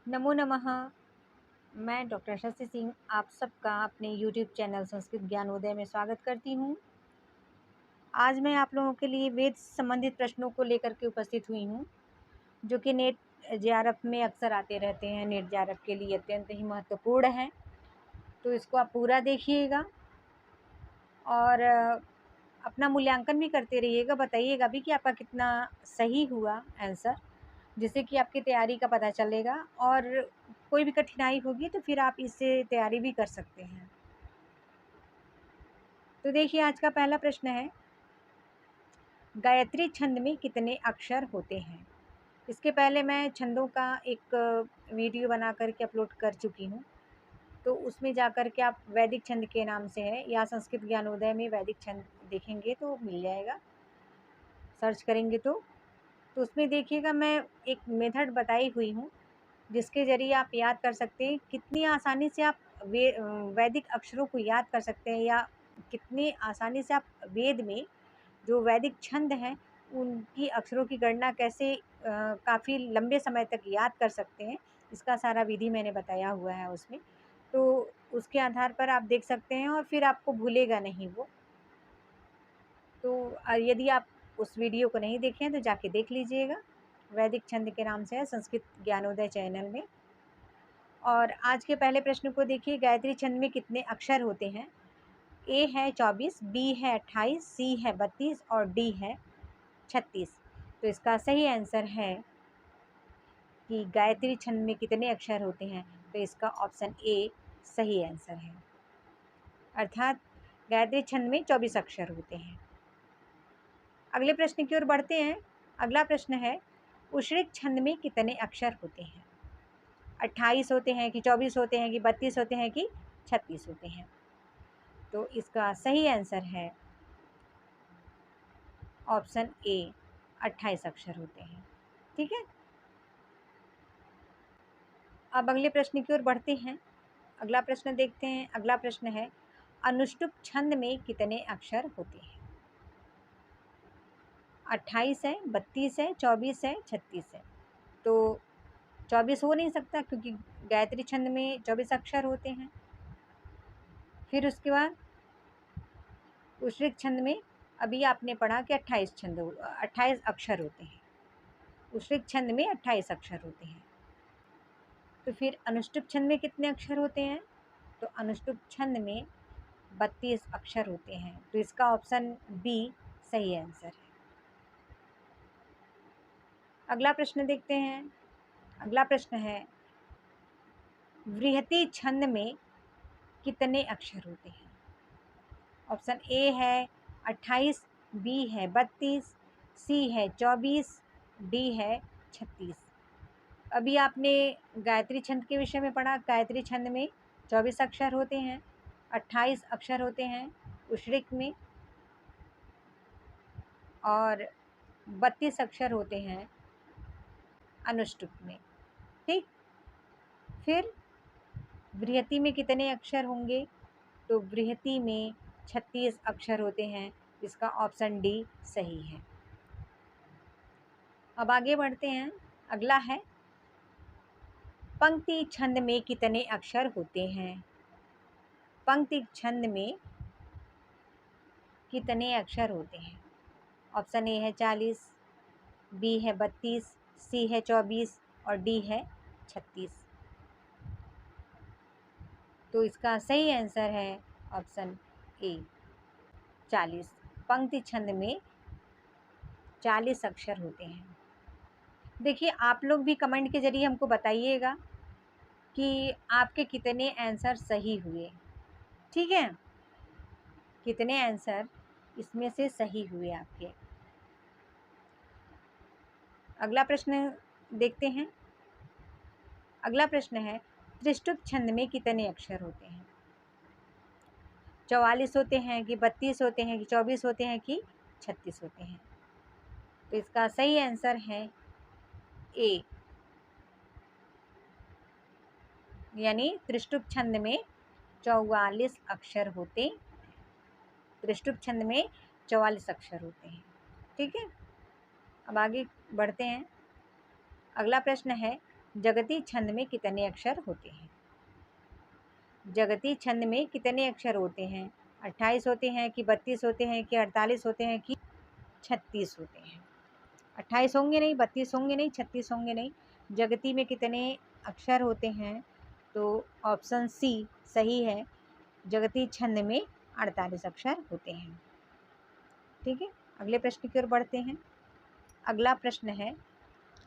नमो नमः। मैं डॉक्टर शशि सिंह आप सबका अपने यूट्यूब चैनल संस्कृत ज्ञानोदय में स्वागत करती हूँ। आज मैं आप लोगों के लिए वेद से संबंधित प्रश्नों को लेकर के उपस्थित हुई हूँ, जो कि नेट जेआरएफ में अक्सर आते रहते हैं। नेट जेआरएफ के लिए अत्यंत ही महत्वपूर्ण है, तो इसको आप पूरा देखिएगा और अपना मूल्यांकन भी करते रहिएगा। बताइएगा भी कि आपका कितना सही हुआ आंसर, जिससे कि आपकी तैयारी का पता चलेगा। और कोई भी कठिनाई होगी तो फिर आप इससे तैयारी भी कर सकते हैं। तो देखिए, आज का पहला प्रश्न है, गायत्री छंद में कितने अक्षर होते हैं? इसके पहले मैं छंदों का एक वीडियो बना कर के अपलोड कर चुकी हूँ, तो उसमें जा कर के आप वैदिक छंद के नाम से है या संस्कृत ज्ञानोदय में वैदिक छंद देखेंगे तो मिल जाएगा, सर्च करेंगे तो उसमें देखिएगा मैं एक मेथड बताई हुई हूँ, जिसके ज़रिए आप याद कर सकते हैं। कितनी आसानी से आप वैदिक अक्षरों को याद कर सकते हैं, या कितनी आसानी से आप वेद में जो वैदिक छंद हैं उनकी अक्षरों की गणना कैसे काफ़ी लंबे समय तक याद कर सकते हैं। इसका सारा विधि मैंने बताया हुआ है उसमें, तो उसके आधार पर आप देख सकते हैं और फिर आपको भूलेगा नहीं वो। तो यदि आप उस वीडियो को नहीं देखे हैं तो जाके देख लीजिएगा। वैदिक छंद के नाम से है संस्कृत ज्ञानोदय चैनल में। और आज के पहले प्रश्न को देखिए, गायत्री छंद में कितने अक्षर होते हैं? ए है 24, बी है 28, सी है 32 और डी है 36। तो इसका सही आंसर है कि गायत्री छंद में कितने अक्षर होते हैं, तो इसका ऑप्शन ए सही आंसर है। अर्थात गायत्री छंद में 24 अक्षर होते हैं। अगले प्रश्न की ओर बढ़ते हैं। अगला प्रश्न है, उश्रिक छंद में कितने अक्षर होते हैं? 28 होते हैं कि 24 होते हैं कि 32 होते हैं कि 36 होते हैं? तो इसका सही आंसर है ऑप्शन ए, 28 अक्षर होते हैं। ठीक है, अब अगले प्रश्न की ओर बढ़ते हैं। अगला प्रश्न देखते हैं। अगला प्रश्न है, अनुष्टुप छंद में कितने अक्षर होते हैं? 28 है, 32 है, 24 है, 36 है। तो 24 हो नहीं सकता, क्योंकि गायत्री छंद में 24 अक्षर होते हैं। फिर उसके बाद उश्रिक छंद में अभी आपने पढ़ा कि 28 अक्षर होते हैं। उश्रिक छंद में 28 अक्षर होते हैं। तो फिर अनुष्टुप छंद में कितने अक्षर होते हैं? तो अनुष्टुप छंद में 32 अक्षर होते हैं। तो इसका ऑप्शन बी सही आंसर है। अगला प्रश्न देखते हैं। अगला प्रश्न है, बृहति छंद में कितने अक्षर होते हैं? ऑप्शन ए है 28, बी है 32, सी है 24, डी है 36। अभी आपने गायत्री छंद के विषय में पढ़ा। गायत्री छंद में 24 अक्षर होते हैं, 28 अक्षर होते हैं उश्रिक में, और 32 अक्षर होते हैं अनुष्टुप में। ठीक, फिर बृहति में कितने अक्षर होंगे? तो बृहति में 36 अक्षर होते हैं। इसका ऑप्शन डी सही है। अब आगे बढ़ते हैं। अगला है, पंक्ति छंद में कितने अक्षर होते हैं? पंक्ति छंद में कितने अक्षर होते हैं? ऑप्शन ए है 40, बी है 32, सी है 24 और डी है 36। तो इसका सही आंसर है ऑप्शन ए 40। पंक्ति छंद में 40 अक्षर होते हैं। देखिए, आप लोग भी कमेंट के ज़रिए हमको बताइएगा कि आपके कितने आंसर सही हुए। ठीक है, कितने आंसर इसमें से सही हुए आपके। अगला प्रश्न देखते हैं। अगला प्रश्न है, त्रिष्टुप छंद में कितने अक्षर होते हैं? 44 होते हैं कि 32 होते हैं कि 24 होते हैं कि 36 होते हैं? तो इसका सही आंसर है ए, यानी त्रिष्टुप छंद में 44 अक्षर होते। त्रिष्टुप छंद में 44 अक्षर होते हैं। ठीक है, अब आगे बढ़ते हैं। अगला प्रश्न है, जगती छंद में कितने अक्षर होते हैं? जगती छंद में कितने अक्षर होते हैं? 28 होते हैं कि 32 होते हैं कि 48 होते हैं कि 36 होते हैं? 28 होंगे नहीं, 32 होंगे नहीं, 36 होंगे नहीं। जगती में कितने अक्षर होते हैं? तो ऑप्शन सी सही है। जगती छंद में 48 अक्षर होते हैं। ठीक है, अगले प्रश्न की ओर बढ़ते हैं। अगला प्रश्न है,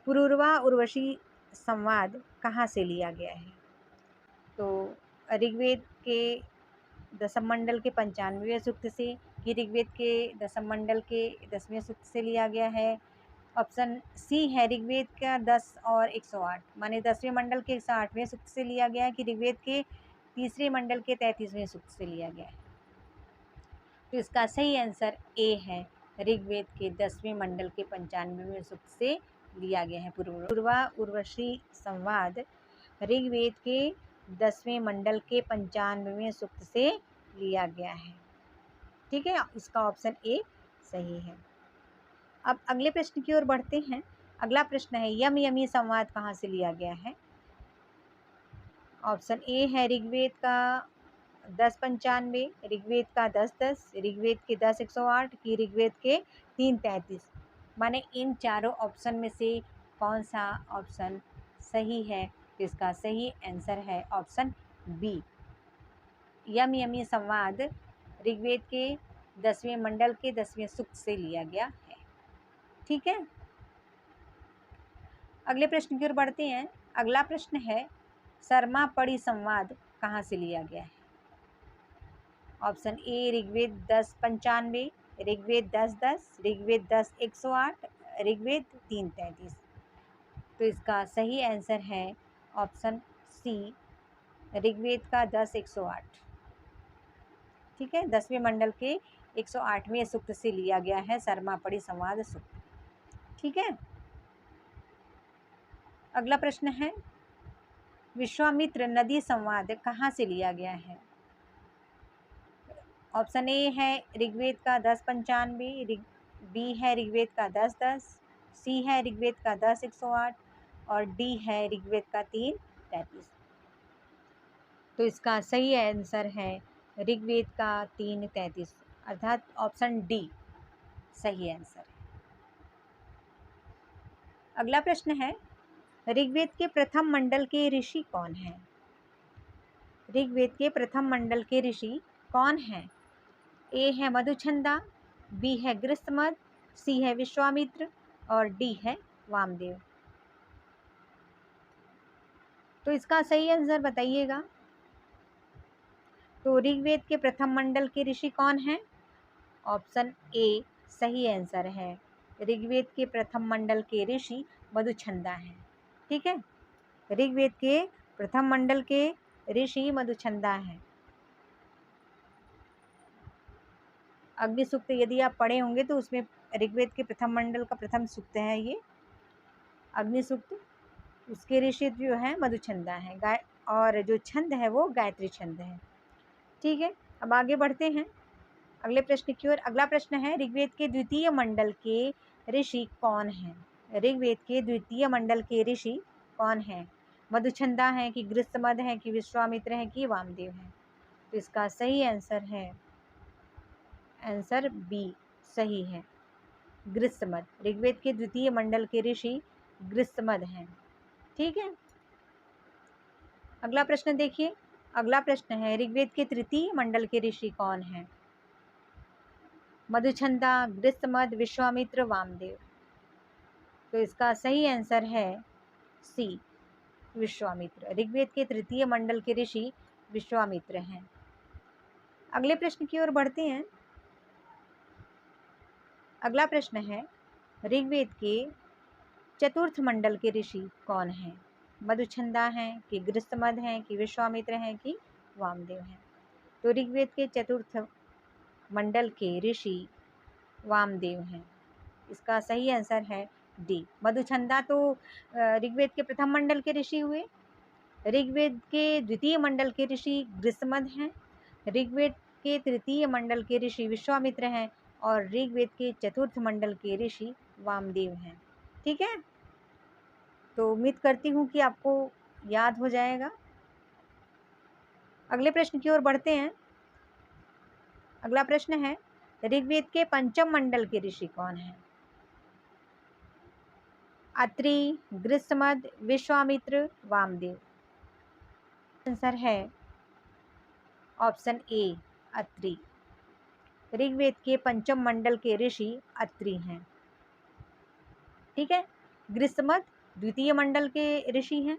पुरूरवा उर्वशी संवाद कहाँ से लिया गया है? तो ऋग्वेद के दसम मंडल के 95वें सूक्त से, कि ऋग्वेद के दसम मंडल के 10वें सूक्त से लिया गया है? ऑप्शन सी है ऋग्वेद का 10 और 108, माने 10वें मंडल के 108वें सूक्त से लिया गया है, कि ऋग्वेद के तीसरे मंडल के 33वें सूक्त से लिया गया है? तो इसका सही आंसर ए है, ऋग्वेद के 10वें मंडल के 95वें सूक्त से लिया गया है। पूर्वा उर्वशी संवाद ऋग्वेद के 10वें मंडल के 95वें सूक्त से लिया गया है। ठीक है, इसका ऑप्शन ए सही है। अब अगले प्रश्न की ओर बढ़ते हैं। अगला प्रश्न है, यम यमी संवाद कहाँ से लिया गया है? ऑप्शन ए है ऋग्वेद का 1095, ऋग्वेद का 1010, ऋग्वेद के 10-108 की ऋग्वेद के 3-33। माने इन चारों ऑप्शन में से कौन सा ऑप्शन सही है? तो इसका सही आंसर है ऑप्शन बी, यम यमी संवाद ऋग्वेद के 10वें मंडल के 10वें सूक्त से लिया गया है। ठीक है, अगले प्रश्न की ओर बढ़ते हैं। अगला प्रश्न है, शर्मा पड़ी संवाद कहाँ से लिया गया है? Option A Rigveda 1095, Rigveda 1010, Rigveda 10-108, Rigveda 3-33। तो इसका सही आंसर है ऑप्शन सी, ऋग्वेद का 10-108। ठीक है, 10वें मंडल के 108वें सूक्त से लिया गया है शर्मा पड़ी संवाद सूक्त। ठीक है, अगला प्रश्न है, विश्वामित्र नदी संवाद कहाँ से लिया गया है? ऑप्शन ए है ऋग्वेद का 1095, बी है ऋग्वेद का 1010, सी है ऋग्वेद का 10-108 और डी है ऋग्वेद का 3-33। तो इसका सही आंसर है ऋग्वेद का 3-33, अर्थात ऑप्शन डी सही आंसर है। अगला प्रश्न है, ऋग्वेद के प्रथम मंडल के ऋषि कौन हैं? ऋग्वेद के प्रथम मंडल के ऋषि कौन हैं? ए है मधुछंदा, बी है गृहस्थमद, सी है विश्वामित्र और डी है वामदेव। तो इसका सही आंसर बताइएगा। तो ऋग्वेद के प्रथम मंडल के ऋषि कौन हैं? ऑप्शन ए सही आंसर है, ऋग्वेद के प्रथम मंडल के ऋषि मधुछंदा हैं। ठीक है, ऋग्वेद के प्रथम मंडल के ऋषि मधुछंदा हैं। अग्नि सूक्त यदि आप पढ़े होंगे तो उसमें ऋग्वेद के प्रथम मंडल का प्रथम सूक्त है ये अग्नि सूक्त। उसके ऋषि जो है मधुछंदा है, और जो छंद है वो गायत्री छंद है। ठीक है, अब आगे बढ़ते हैं अगले प्रश्न की ओर। अगला प्रश्न है, ऋग्वेद के द्वितीय मंडल के ऋषि कौन हैं? ऋग्वेद के द्वितीय मंडल के ऋषि कौन हैं? मधुछंदा हैं कि गृहस्थमद हैं कि विश्वामित्र हैं कि वामदेव हैं? तो इसका सही आंसर है आंसर बी सही है, गृहस्थमद। ऋग्वेद के द्वितीय मंडल के ऋषि गृहस्थमद हैं। ठीक है, अगला प्रश्न देखिए। अगला प्रश्न है, ऋग्वेद के तृतीय मंडल के ऋषि कौन हैं? मधुछंदा, गृहस्थमद, विश्वामित्र, वामदेव। तो इसका सही आंसर है सी, विश्वामित्र। ऋग्वेद के तृतीय मंडल के ऋषि विश्वामित्र हैं। अगले प्रश्न की ओर बढ़ते हैं। अगला प्रश्न है, ऋग्वेद के चतुर्थ मंडल के ऋषि कौन हैं? मधुछंदा हैं कि गृहस्थमद हैं कि विश्वामित्र हैं कि वामदेव हैं? तो ऋग्वेद के चतुर्थ मंडल के ऋषि वामदेव हैं। इसका सही आंसर है डी, मधुछंदा तो ऋग्वेद के प्रथम मंडल के ऋषि हुए, ऋग्वेद के द्वितीय मंडल के ऋषि गृहस्थमद हैं, ऋग्वेद के तृतीय मंडल के ऋषि विश्वामित्र हैं और ऋग्वेद के चतुर्थ मंडल के ऋषि वामदेव हैं। ठीक है, तो उम्मीद करती हूँ कि आपको याद हो जाएगा। अगले प्रश्न की ओर बढ़ते हैं। अगला प्रश्न है, ऋग्वेद के पंचम मंडल के ऋषि कौन हैं? अत्रि, गृत्समद, विश्वामित्र, वामदेव। आंसर है ऑप्शन ए, अत्रि। ऋग्वेद के पंचम मंडल के ऋषि अत्रि हैं। ठीक है। गृत्समद द्वितीय मंडल के ऋषि हैं।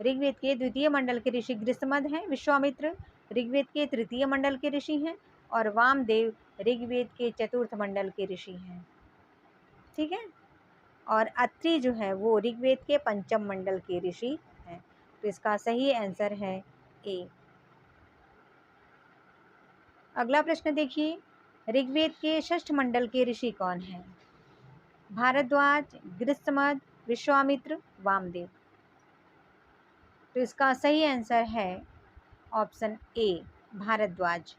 ऋग्वेद के द्वितीय मंडल के ऋषि गृत्समद हैं। विश्वामित्र ऋग्वेद के तृतीय मंडल के ऋषि हैं और वामदेव ऋग्वेद के चतुर्थ मंडल के ऋषि हैं। ठीक है। और अत्रि जो है वो ऋग्वेद के पंचम मंडल के ऋषि हैं। तो इसका सही आंसर है ए। अगला प्रश्न देखिए, ऋग्वेद के षष्ठ मंडल के ऋषि कौन हैं? भारद्वाज, गृत्समद, विश्वामित्र, वामदेव। तो इसका सही आंसर है ऑप्शन ए, भारद्वाज।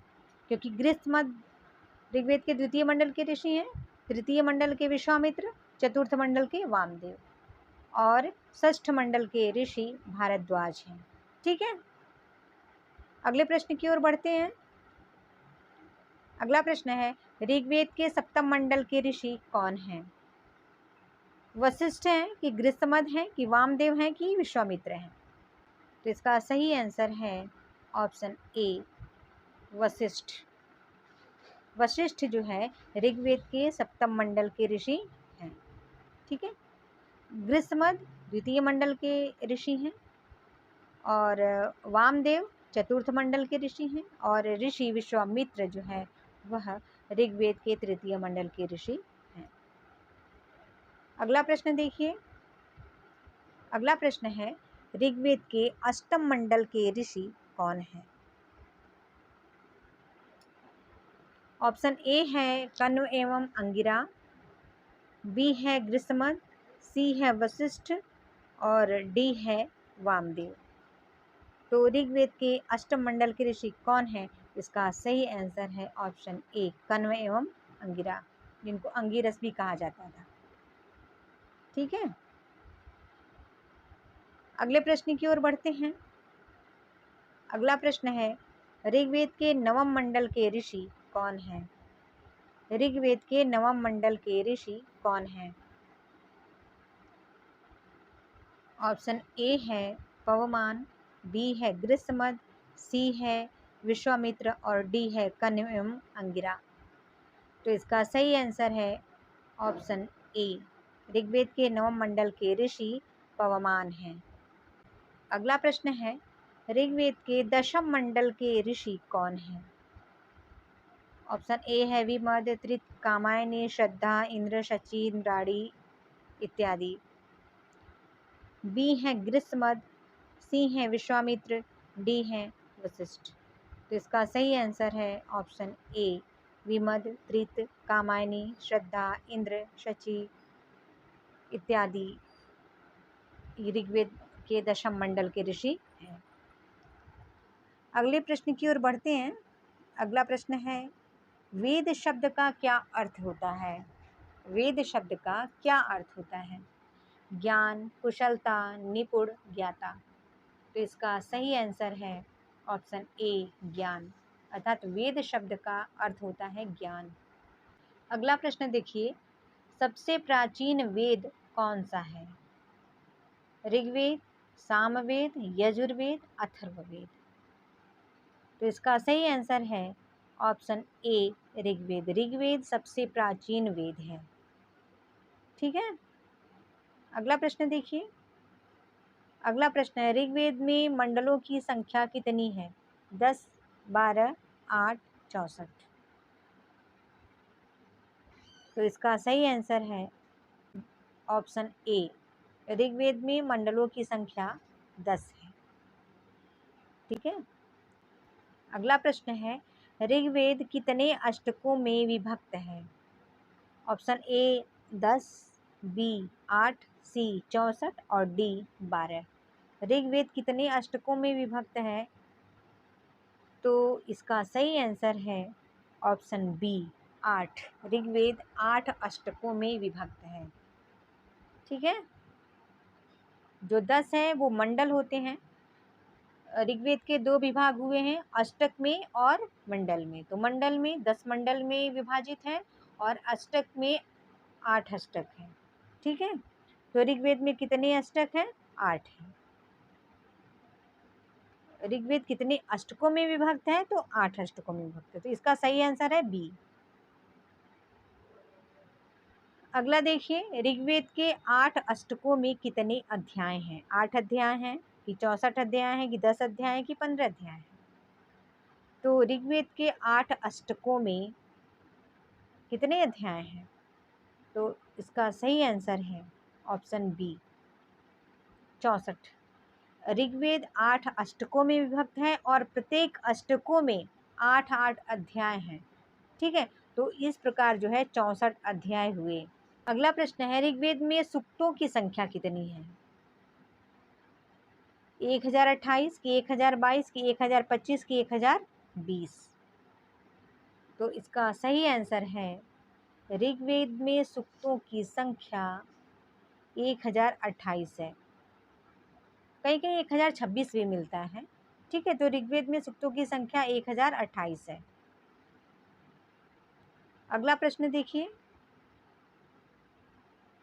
क्योंकि गृत्समद ऋग्वेद के द्वितीय मंडल के ऋषि हैं, तृतीय मंडल के विश्वामित्र, चतुर्थ मंडल के वामदेव और षष्ठ मंडल के ऋषि भारद्वाज हैं। ठीक है। अगले प्रश्न की ओर बढ़ते हैं। अगला प्रश्न है, ऋग्वेद के सप्तम मंडल के ऋषि कौन हैं? वशिष्ठ हैं कि गृत्समद हैं कि वामदेव हैं कि विश्वामित्र हैं? तो इसका सही आंसर है ऑप्शन ए, वशिष्ठ। वशिष्ठ जो है ऋग्वेद के सप्तम मंडल के ऋषि हैं। ठीक है। गृत्समद द्वितीय मंडल के ऋषि हैं और वामदेव चतुर्थ मंडल के ऋषि हैं और ऋषि विश्वामित्र जो है वह ऋग्वेद के तृतीय मंडल के ऋषि हैं। अगला प्रश्न देखिए। अगला प्रश्न है, ऋग्वेद के अष्टम मंडल के ऋषि कौन हैं? ऑप्शन ए है कण्व एवं अंगिरा, बी है गृत्समद, सी है वशिष्ठ और डी है वामदेव। तो ऋग्वेद के अष्टम मंडल के ऋषि कौन है? इसका सही आंसर है ऑप्शन ए, कण्व एवं अंगिरा, जिनको अंगिरस भी कहा जाता था। ठीक है। अगले प्रश्न की ओर बढ़ते हैं। अगला प्रश्न है, ऋग्वेद के नवम मंडल के ऋषि कौन हैं? ऋग्वेद के नवम मंडल के ऋषि कौन हैं? ऑप्शन ए है पवमान, बी है गृत्समद, सी है विश्वामित्र और डी है कण्व एवं अंगिरा। तो इसका सही आंसर है ऑप्शन ए, ऋग्वेद के नवम मंडल के ऋषि पवमान हैं। अगला प्रश्न है, ऋग्वेद के दशम मंडल के ऋषि कौन हैं? ऑप्शन ए है विमद, त्रित, कामायनी, श्रद्धा, इंद्र, शची, इंद्राणी इत्यादि। बी है गृत्समद, सी है विश्वामित्र, डी है वशिष्ठ। तो इसका सही आंसर है ऑप्शन ए, विमद, त्रित, कामायनी, श्रद्धा, इंद्र, शची इत्यादि ऋग्वेद के दशम मंडल के ऋषि हैं। अगले प्रश्न की ओर बढ़ते हैं। अगला प्रश्न है, वेद शब्द का क्या अर्थ होता है? वेद शब्द का क्या अर्थ होता है? ज्ञान, कुशलता, निपुण, ज्ञाता। तो इसका सही आंसर है ऑप्शन ए, ज्ञान। अर्थात वेद शब्द का अर्थ होता है ज्ञान। अगला प्रश्न देखिए, सबसे प्राचीन वेद कौन सा है? ऋग्वेद, सामवेद, यजुर्वेद, अथर्ववेद। तो इसका सही आंसर है ऑप्शन ए, ऋग्वेद। ऋग्वेद सबसे प्राचीन वेद है। ठीक है। अगला प्रश्न देखिए। अगला प्रश्न है, ऋग्वेद में मंडलों की संख्या कितनी है? 10, 12, 8, 64। तो इसका सही आंसर है ऑप्शन ए, ऋग्वेद में मंडलों की संख्या 10 है। ठीक है। अगला प्रश्न है, ऋग्वेद कितने अष्टकों में विभक्त है? ऑप्शन ए 10, बी 8, सी 64 और डी 12। ऋग्वेद कितने अष्टकों में विभक्त है? तो इसका सही आंसर है ऑप्शन बी, 8। ऋग्वेद 8 अष्टकों में विभक्त है। ठीक है। जो 10 हैं वो मंडल होते हैं। ऋग्वेद के 2 विभाग हुए हैं, अष्टक में और मंडल में। तो मंडल में 10 मंडल में विभाजित है और अष्टक में 8 अष्टक हैं। ठीक है, तो ऋग्वेद में कितने अष्टक हैं? 8 हैं। ऋग्वेद कितने अष्टकों में विभक्त है? तो 8 अष्टकों में विभक्त है। तो इसका सही आंसर है बी। अगला देखिए, ऋग्वेद के 8 अष्टकों में कितने अध्याय हैं? 8 अध्याय हैं कि 64 अध्याय हैं कि 10 अध्याय हैं कि 15 अध्याय हैं? तो ऋग्वेद के 8 अष्टकों में कितने अध्याय हैं? तो इसका सही आंसर है ऑप्शन बी, 64। ऋग्वेद 8 अष्टकों में विभक्त है और प्रत्येक अष्टकों में 8-8 अध्याय हैं। ठीक है, तो इस प्रकार जो है 64 अध्याय हुए। अगला प्रश्न है, ऋग्वेद में सूक्तों की संख्या कितनी है? 1028 की 1022 की 1025 की 1020? तो इसका सही आंसर है, ऋग्वेद में सूक्तों की संख्या 1028 है। कहीं कहीं 1026 भी मिलता है। ठीक है, तो ऋग्वेद में सूक्तों की संख्या 1028 है। अगला प्रश्न देखिए,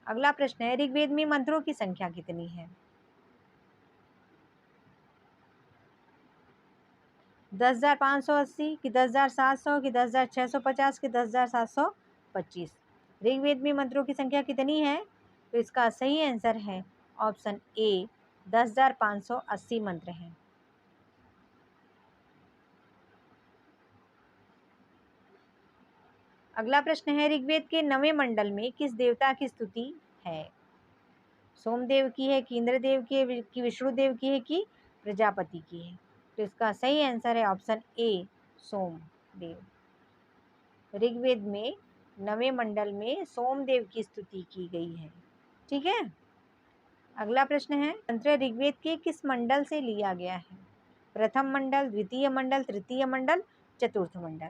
अगला प्रश्न है, ऋग्वेद में मंत्रों की संख्या कितनी है? 10,580 कि 10,700 कि 10,650 कि 10,725? ऋग्वेद में मंत्रों की संख्या कितनी है? तो इसका सही आंसर है ऑप्शन ए, 10,580 मंत्र हैं। अगला प्रश्न है, ऋग्वेद के 9वें मंडल में किस देवता की स्तुति है? सोमदेव की है कि इंद्रदेव की है कि विष्णुदेव की है कि प्रजापति की है? तो इसका सही आंसर है ऑप्शन ए, सोमदेव। ऋग्वेद में 9वें मंडल में सोमदेव की स्तुति की गई है। ठीक है, अगला प्रश्न है, मंत्र ऋग्वेद के किस मंडल से लिया गया है? प्रथम मंडल, द्वितीय मंडल, तृतीय मंडल, चतुर्थ मंडल?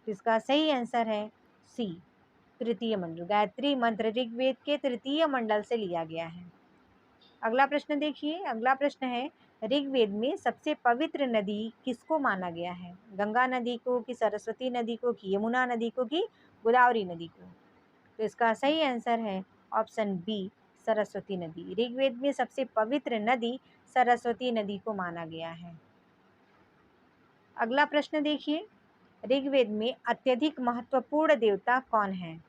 तो इसका सही आंसर है सी, तृतीय मंडल। गायत्री मंत्र ऋग्वेद के तृतीय मंडल से लिया गया है। अगला प्रश्न देखिए, अगला प्रश्न है, ऋग्वेद में सबसे पवित्र नदी किसको माना गया है? गंगा नदी को कि सरस्वती नदी को कि यमुना नदी को कि गोदावरी नदी को? तो इसका सही आंसर है ऑप्शन बी, सरस्वती नदी। ऋग्वेद में सबसे पवित्र नदी सरस्वती नदी को माना गया है। अगला प्रश्न देखिए, ऋग्वेद में अत्यधिक महत्वपूर्ण देवता कौन है?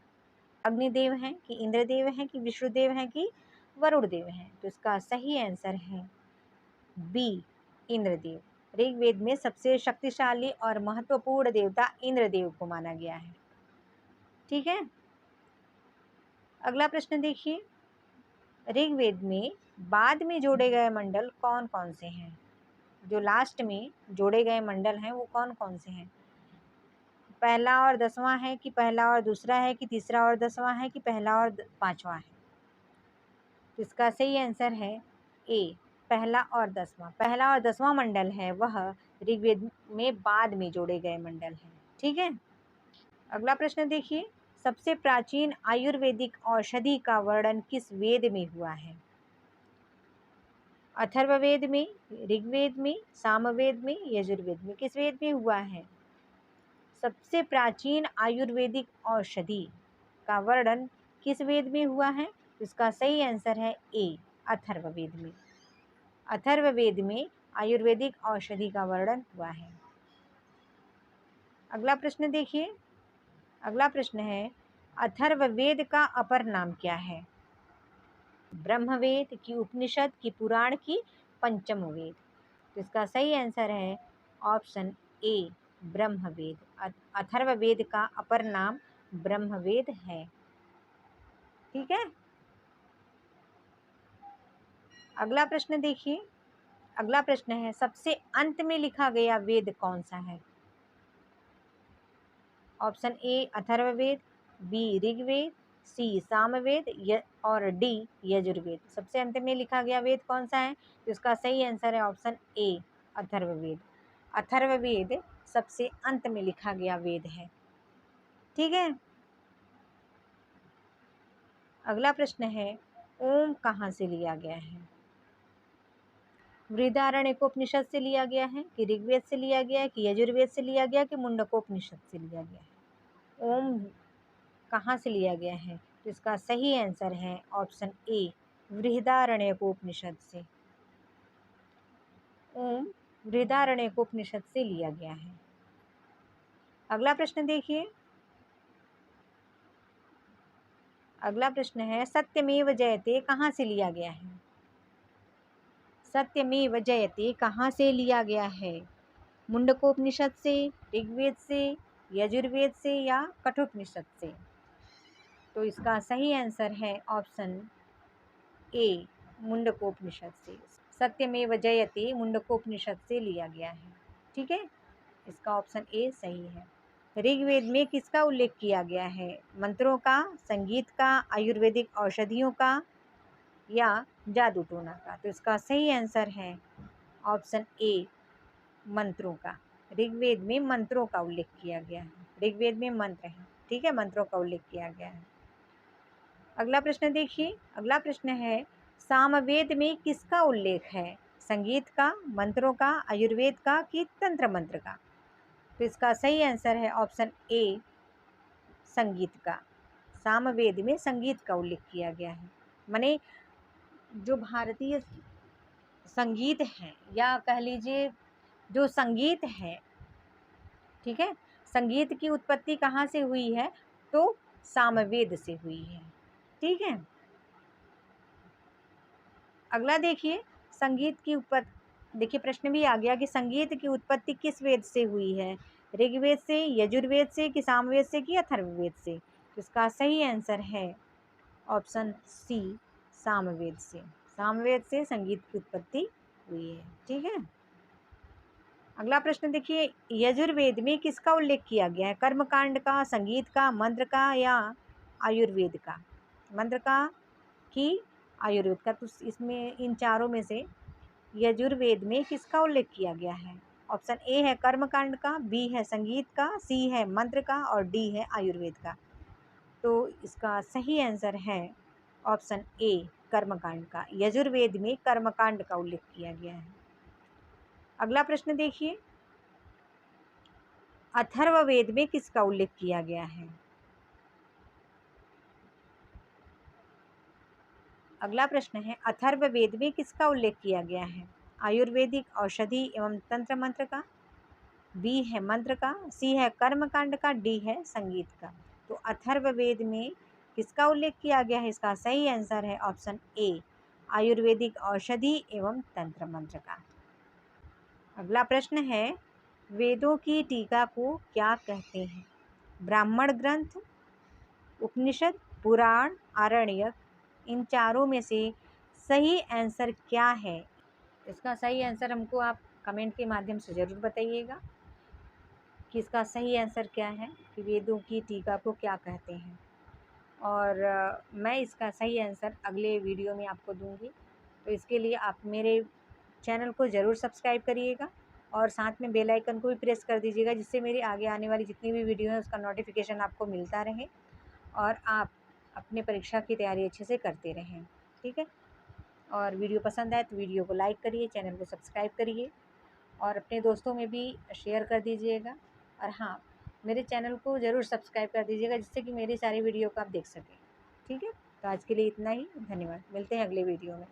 अग्निदेव हैं कि इंद्रदेव हैं कि विष्णुदेव हैं कि वरुण देव हैं? तो इसका सही आंसर है बी, इंद्रदेव। ऋग्वेद में सबसे शक्तिशाली और महत्वपूर्ण देवता इंद्रदेव को माना गया है। ठीक है, अगला प्रश्न देखिए, ऋग्वेद में बाद में जोड़े गए मंडल कौन कौन से हैं? जो लास्ट में जोड़े गए मंडल हैं वो कौन कौन से हैं? पहला और 10वां है कि पहला और दूसरा है कि तीसरा और 10वां है कि पहला और 5वां है? तो इसका सही आंसर है ए, पहला और 10वां। पहला और 10वां मंडल है वह ऋग्वेद में बाद में जोड़े गए मंडल हैं। ठीक है, अगला प्रश्न देखिए, सबसे प्राचीन आयुर्वेदिक औषधि का वर्णन किस वेद में हुआ है? अथर्ववेद में, ऋग्वेद में, सामवेद में, यजुर्वेद में? किस वेद में हुआ है? सबसे प्राचीन आयुर्वेदिक औषधि का वर्णन किस वेद में हुआ है? इसका सही आंसर है ए, अथर्ववेद में। अथर्ववेद में आयुर्वेदिक औषधि का वर्णन हुआ है। अगला प्रश्न देखिए, अगला प्रश्न है, अथर्ववेद का अपर नाम क्या है? ब्रह्मवेद की, उपनिषद की, पुराण की, पंचम वेद? तो इसका सही आंसर है ऑप्शन ए, ब्रह्मवेद। अथर्ववेद का अपर नाम ब्रह्मवेद है। ठीक है, अगला प्रश्न देखिए, अगला प्रश्न है, सबसे अंत में लिखा गया वेद कौन सा है? Option A, Atharvaveda, B, Rigveda, C, Samaveda और डी, यजुर्वेद? सबसे अंत में लिखा गया वेद कौन सा है? तो इसका सही आंसर है ऑप्शन ए, अथर्ववेद। अथर्ववेद सबसे अंत में लिखा गया वेद है। ठीक है, अगला प्रश्न है, ओम कहाँ से लिया गया है? बृहदारण्यकोपनिषद से लिया गया है कि ऋग्वेद से लिया गया है कि यजुर्वेद से लिया गया कि मुंडकोपनिषद से लिया गया है। ओम कहाँ से लिया गया है? तो इसका सही आंसर है ऑप्शन ए, बृहदारण्यकोपनिषद से। ओम बृहदारण्यकोपनिषद से लिया गया है। अगला प्रश्न देखिए। अगला प्रश्न है सत्यमेव जयते कहाँ से लिया गया है? सत्यमेव जयते कहाँ से लिया गया है? मुंडकोपनिषद से, ऋग्वेद से, यजुर्वेद से या कठोपनिषद से? तो इसका सही आंसर है ऑप्शन ए, मुंडकोपनिषद से। सत्यमेव जयते मुंडकोपनिषद से लिया गया है। ठीक है, इसका ऑप्शन ए सही है। ऋग्वेद में किसका उल्लेख किया गया है? मंत्रों का, संगीत का, आयुर्वेदिक औषधियों का या जादू टोना का? तो इसका सही आंसर है ऑप्शन ए, मंत्रों का। ऋग्वेद में मंत्रों का उल्लेख किया गया है। ऋग्वेद में मंत्र हैं, ठीक है, मंत्रों का उल्लेख किया गया है। अगला प्रश्न देखिए। अगला प्रश्न है सामवेद में किसका उल्लेख है? संगीत का, मंत्रों का, आयुर्वेद का कि तंत्र मंत्र का? तो इसका सही आंसर है ऑप्शन ए, संगीत का। सामवेद में संगीत का उल्लेख किया गया है। माने जो भारतीय संगीत है या कह लीजिए जो संगीत है, ठीक है, संगीत की उत्पत्ति कहाँ से हुई है? तो सामवेद से हुई है। ठीक है, अगला देखिए। संगीत की उत्पत्ति देखिए, प्रश्न भी आ गया कि संगीत की उत्पत्ति किस वेद से हुई है? ऋग्वेद से, यजुर्वेद से कि सामवेद से कि अथर्ववेद से? तो इसका सही आंसर है ऑप्शन सी, सामवेद से। सामवेद से संगीत की उत्पत्ति हुई है। ठीक है, अगला प्रश्न देखिए। यजुर्वेद में किसका उल्लेख किया गया है? कर्मकांड का, संगीत का, मंत्र का या आयुर्वेद का? मंत्र का कि आयुर्वेद का? तो इसमें इन चारों में से यजुर्वेद में किसका उल्लेख किया गया है? ऑप्शन ए है कर्मकांड का, बी है संगीत का, सी है मंत्र का और डी है आयुर्वेद का। तो इसका सही आंसर है ऑप्शन ए, कर्मकांड का। यजुर्वेद में कर्मकांड का उल्लेख किया गया है। अगला प्रश्न देखिए। अथर्ववेद में किसका उल्लेख किया गया है? अगला प्रश्न है अथर्ववेद में किसका उल्लेख किया गया है? आयुर्वेदिक औषधि एवं तंत्र मंत्र का, बी है मंत्र का, सी है कर्मकांड का, डी है संगीत का? तो अथर्ववेद में किसका उल्लेख किया गया है? इसका सही आंसर है ऑप्शन ए, आयुर्वेदिक औषधि एवं तंत्र मंत्र का। अगला प्रश्न है वेदों की टीका को क्या कहते हैं? ब्राह्मण ग्रंथ, उपनिषद, पुराण, आरण्यक? इन चारों में से सही आंसर क्या है? इसका सही आंसर हमको आप कमेंट के माध्यम से ज़रूर बताइएगा कि इसका सही आंसर क्या है, कि वेदों की टीका को क्या कहते हैं। और मैं इसका सही आंसर अगले वीडियो में आपको दूंगी। तो इसके लिए आप मेरे चैनल को ज़रूर सब्सक्राइब करिएगा और साथ में बेल आइकन को भी प्रेस कर दीजिएगा, जिससे मेरी आगे आने वाली जितनी भी वीडियो है उसका नोटिफिकेशन आपको मिलता रहे और आप अपने परीक्षा की तैयारी अच्छे से करते रहें। ठीक है, और वीडियो पसंद आए तो वीडियो को लाइक करिए, चैनल को सब्सक्राइब करिए और अपने दोस्तों में भी शेयर कर दीजिएगा। और हाँ, मेरे चैनल को ज़रूर सब्सक्राइब कर दीजिएगा, जिससे कि मेरी सारी वीडियो को आप देख सकें। ठीक है, तो आज के लिए इतना ही। धन्यवाद, मिलते हैं अगले वीडियो में।